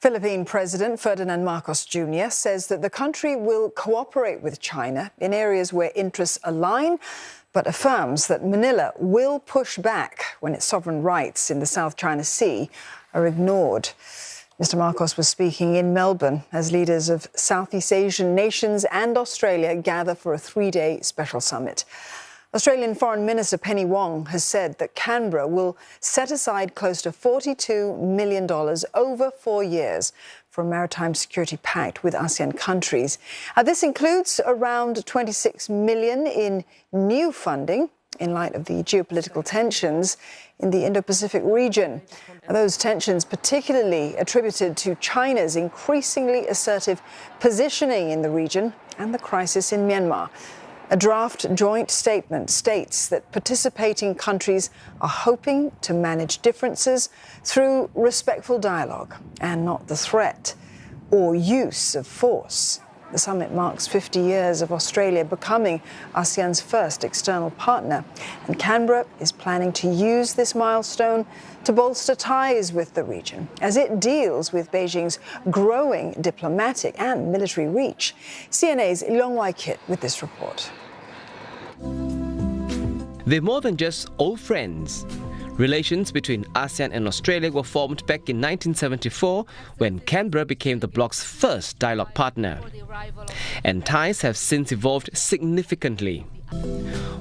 Philippine President Ferdinand Marcos Jr. says that the country will cooperate with China in areas where interests align, but affirms that Manila will push back when its sovereign rights in the South China Sea are ignored. Mr. Marcos was speaking in Melbourne as leaders of Southeast Asian nations and Australia gather for a three-day special summit. Australian Foreign Minister Penny Wong has said that Canberra will set aside close to $42 million over 4 years for a maritime security pact with ASEAN countries. This includes around $26 million in new funding in light of the geopolitical tensions in the Indo-Pacific region. Those tensions particularly attributed to China's increasingly assertive positioning in the region and the crisis in Myanmar. A draft joint statement states that participating countries are hoping to manage differences through respectful dialogue and not the threat or use of force. The summit marks 50 years of Australia becoming ASEAN's first external partner, and Canberra is planning to use this milestone to bolster ties with the region as it deals with Beijing's growing diplomatic and military reach. CNA's Leong Wai Kit with this report. They're more than just old friends. Relations between ASEAN and Australia were formed back in 1974 when Canberra became the bloc's first dialogue partner. And ties have since evolved significantly.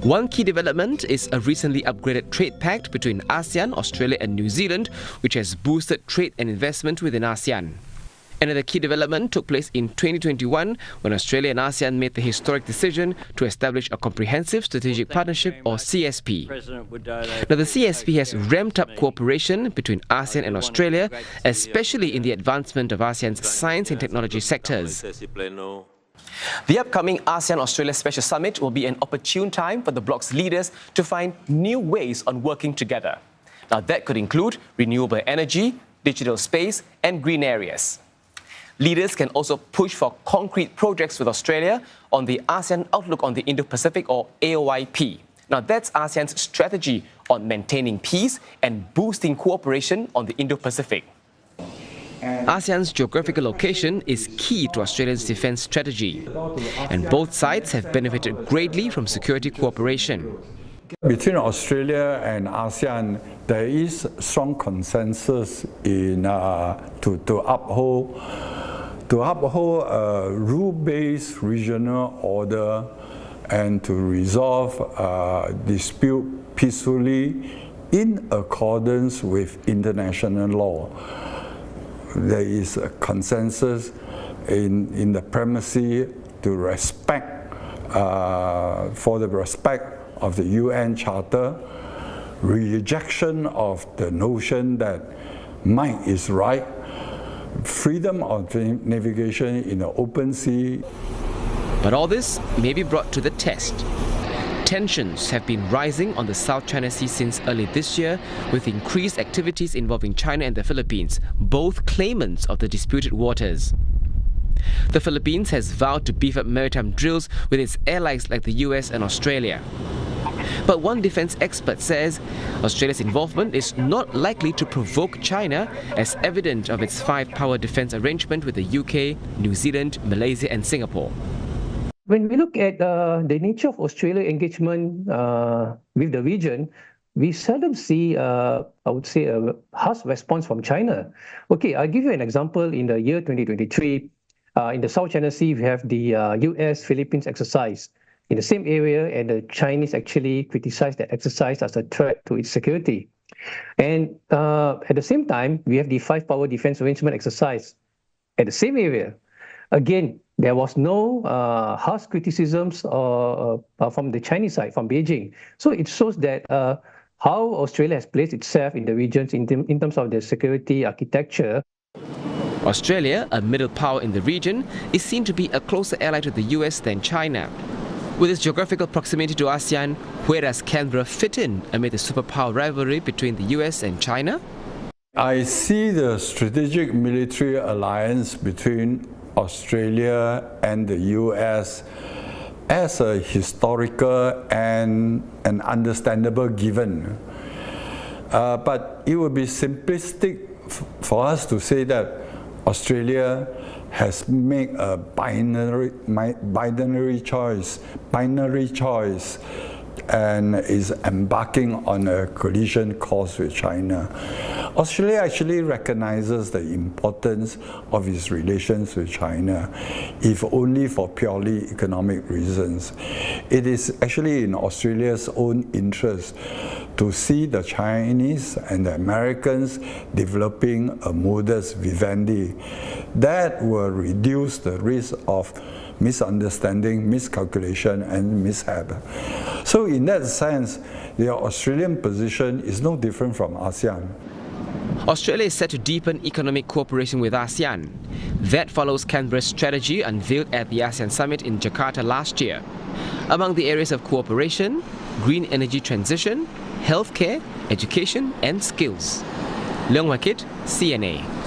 One key development is a recently upgraded trade pact between ASEAN, Australia and New Zealand, which has boosted trade and investment within ASEAN. Another key development took place in 2021 when Australia and ASEAN made the historic decision to establish a Comprehensive Strategic Partnership, or CSP. Now, the CSP has ramped up cooperation between ASEAN and Australia, especially in the advancement of ASEAN's science and technology sectors. The upcoming ASEAN-Australia Special Summit will be an opportune time for the bloc's leaders to find new ways on working together. Now, that could include renewable energy, digital space and green areas. Leaders can also push for concrete projects with Australia on the ASEAN Outlook on the Indo-Pacific, or AOIP. Now, that's ASEAN's strategy on maintaining peace and boosting cooperation on the Indo-Pacific. ASEAN's geographical location is key to Australia's defence strategy, and both sides have benefited greatly from security cooperation. Between Australia and ASEAN, there is strong consensus in to uphold a rule-based regional order and to resolve dispute peacefully in accordance with international law. There is a consensus in the primacy to respect for the respect of the UN Charter, rejection of the notion that might is right, freedom of navigation in the open sea. But all this may be brought to the test. Tensions have been rising on the South China Sea since early this year, with increased activities involving China and the Philippines, both claimants of the disputed waters. The Philippines has vowed to beef up maritime drills with its allies like the US and Australia. But one defence expert says Australia's involvement is not likely to provoke China, as evident of its five-power defence arrangement with the UK, New Zealand, Malaysia and Singapore. When we look at the nature of Australia's engagement with the region, we seldom see, I would say, a harsh response from China. Okay, I'll give you an example. In the year 2023, in the South China Sea, we have the US-Philippines exercise in the same area, and the Chinese actually criticized that exercise as a threat to its security. And at the same time, we have the five-power defense arrangement exercise at the same area. Again, there was no harsh criticisms from the Chinese side, from Beijing. So it shows that how Australia has placed itself in the regions in terms of the security architecture. Australia, a middle power in the region, is seen to be a closer ally to the US than China. With its geographical proximity to ASEAN, where does Canberra fit in amid the superpower rivalry between the US and China? I see the strategic military alliance between Australia and the US as a historical and an understandable given. But it would be simplistic for us to say that Australia has made a binary choice, and is embarking on a collision course with China. Australia actually recognizes the importance of its relations with China, if only for purely economic reasons. It is actually in Australia's own interest to see the Chinese and the Americans developing a modus vivendi that will reduce the risk of misunderstanding, miscalculation, and mishap. So in that sense, the Australian position is no different from ASEAN. Australia is set to deepen economic cooperation with ASEAN. That follows Canberra's strategy unveiled at the ASEAN Summit in Jakarta last year. Among the areas of cooperation, green energy transition, healthcare, education, and skills. Leong Wai Kit, CNA.